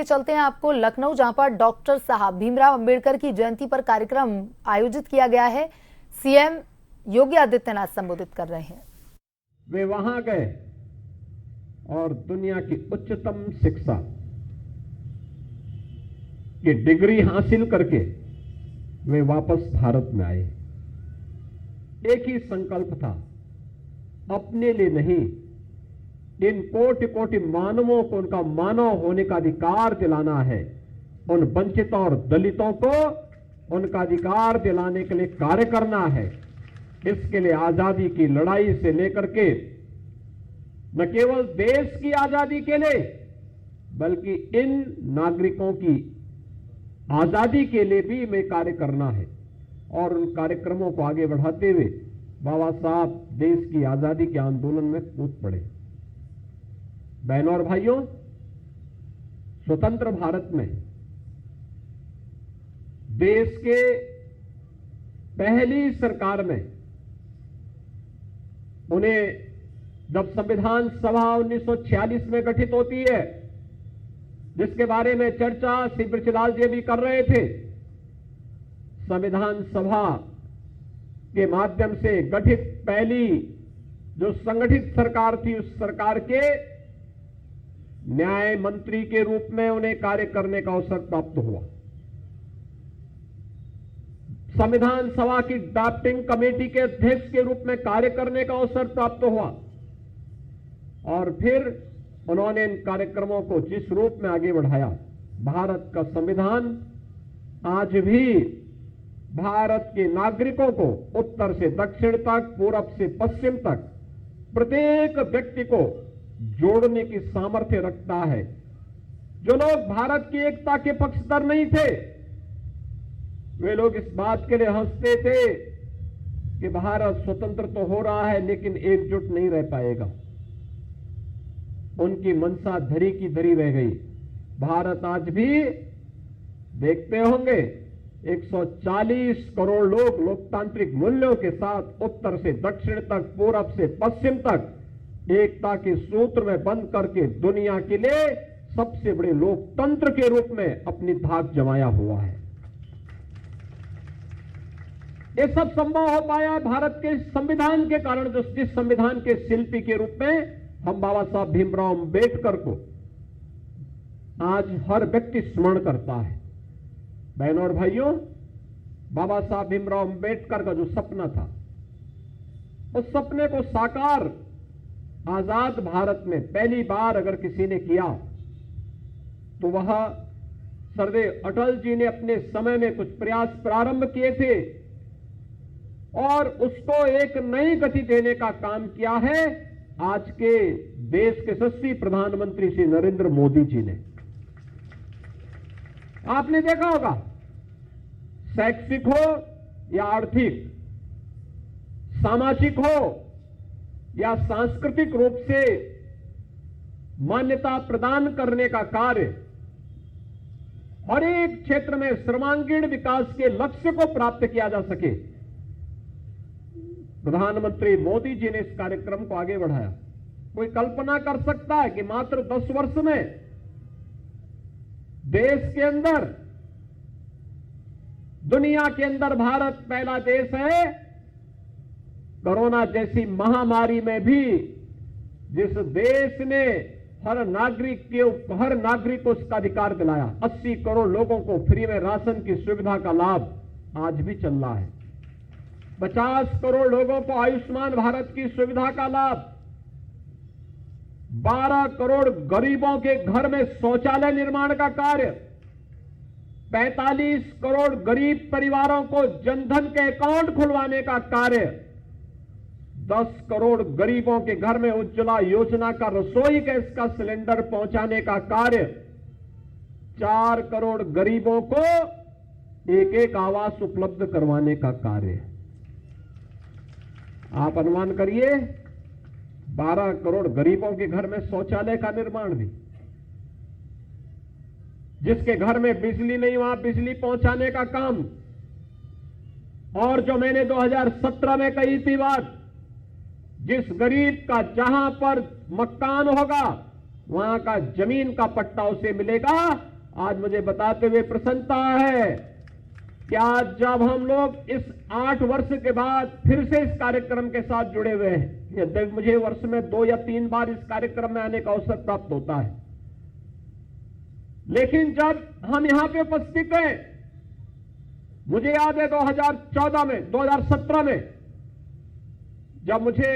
चलते हैं आपको लखनऊ, जहां पर डॉक्टर साहब भीमराव अंबेडकर की जयंती पर कार्यक्रम आयोजित किया गया है। सीएम योगी आदित्यनाथ संबोधित कर रहे हैं। वे वहां गए और दुनिया की उच्चतम शिक्षा की डिग्री हासिल करके वे वापस भारत में आए। एक ही संकल्प था, अपने लिए नहीं, इन कोटि कोटि मानवों को उनका मानव होने का अधिकार दिलाना है। उन वंचितों और दलितों को उनका अधिकार दिलाने के लिए कार्य करना है। इसके लिए आजादी की लड़ाई से लेकर के न केवल देश की आजादी के लिए बल्कि इन नागरिकों की आजादी के लिए भी हमें कार्य करना है। और उन कार्यक्रमों को आगे बढ़ाते हुए बाबा साहब देश की आजादी के आंदोलन में कूद पड़े। बहनों और भाइयों, स्वतंत्र भारत में देश के पहली सरकार में उन्हें जब संविधान सभा 1946 में गठित होती है, जिसके बारे में चर्चा श्री बृजलाल जी भी कर रहे थे, संविधान सभा के माध्यम से गठित पहली जो संगठित सरकार थी, उस सरकार के न्याय मंत्री के रूप में उन्हें कार्य करने का अवसर प्राप्त हुआ। संविधान सभा की ड्राफ्टिंग कमेटी के अध्यक्ष के रूप में कार्य करने का अवसर प्राप्त हुआ। और फिर उन्होंने इन कार्यक्रमों को जिस रूप में आगे बढ़ाया, भारत का संविधान आज भी भारत के नागरिकों को उत्तर से दक्षिण तक, पूरब से पश्चिम तक प्रत्येक व्यक्ति को जोड़ने की सामर्थ्य रखता है। जो लोग भारत की एकता के पक्षधर नहीं थे, वे लोग इस बात के लिए हंसते थे कि भारत स्वतंत्र तो हो रहा है लेकिन एकजुट नहीं रह पाएगा। उनकी मनसा धरी की धरी रह गई। भारत आज भी देखते होंगे 140 करोड़ लोग लोकतांत्रिक मूल्यों के साथ उत्तर से दक्षिण तक, पूरब से पश्चिम तक एकता के सूत्र में बंद करके दुनिया के लिए सबसे बड़े लोकतंत्र के रूप में अपनी धाक जमाया हुआ है। ये सब संभव हो पाया भारत के संविधान के कारण, जो जिस संविधान के शिल्पी के रूप में हम बाबा साहब भीमराव अंबेडकर को आज हर व्यक्ति स्मरण करता है। बहनों और भाइयों, बाबा साहब भीमराव अंबेडकर का जो सपना था, उस सपने को साकार आजाद भारत में पहली बार अगर किसी ने किया तो वह सरदेव अटल जी ने अपने समय में कुछ प्रयास प्रारंभ किए थे और उसको एक नई गति देने का काम किया है आज के देश के यशस्वी प्रधानमंत्री श्री नरेंद्र मोदी जी ने। आपने देखा होगा, शैक्षिक हो या आर्थिक, सामाजिक हो या सांस्कृतिक रूप से मान्यता प्रदान करने का कार्य, हर एक क्षेत्र में सर्वांगीण विकास के लक्ष्य को प्राप्त किया जा सके, प्रधानमंत्री मोदी जी ने इस कार्यक्रम को आगे बढ़ाया। कोई कल्पना कर सकता है कि मात्र 10 वर्ष में देश के अंदर, दुनिया के अंदर भारत पहला देश है कोरोना जैसी महामारी में भी जिस देश ने हर नागरिक को उसका अधिकार दिलाया। 80 करोड़ लोगों को फ्री में राशन की सुविधा का लाभ आज भी चल रहा है। 50 करोड़ लोगों को आयुष्मान भारत की सुविधा का लाभ, 12 करोड़ गरीबों के घर में शौचालय निर्माण का कार्य, 45 करोड़ गरीब परिवारों को जनधन के अकाउंट खुलवाने का कार्य, 10 करोड़ गरीबों के घर में उज्ज्वला योजना का रसोई गैस का सिलेंडर पहुंचाने का कार्य, 4 करोड़ गरीबों को एक एक आवास उपलब्ध करवाने का कार्य। आप अनुमान करिए, 12 करोड़ गरीबों के घर में शौचालय का निर्माण भी, जिसके घर में बिजली नहीं वहां बिजली पहुंचाने का काम। और जो मैंने 2017 में कही थी बात, जिस गरीब का जहां पर मकान होगा वहां का जमीन का पट्टा उसे मिलेगा आज मुझे बताते हुए प्रसन्नता है कि आज जब हम लोग इस 8 वर्ष के बाद फिर से इस कार्यक्रम के साथ जुड़े हुए हैं, यद्यपि मुझे वर्ष में 2 या 3 बार इस कार्यक्रम में आने का अवसर प्राप्त होता है, लेकिन जब हम यहां पे उपस्थित हैं, मुझे याद है 2017 में जब मुझे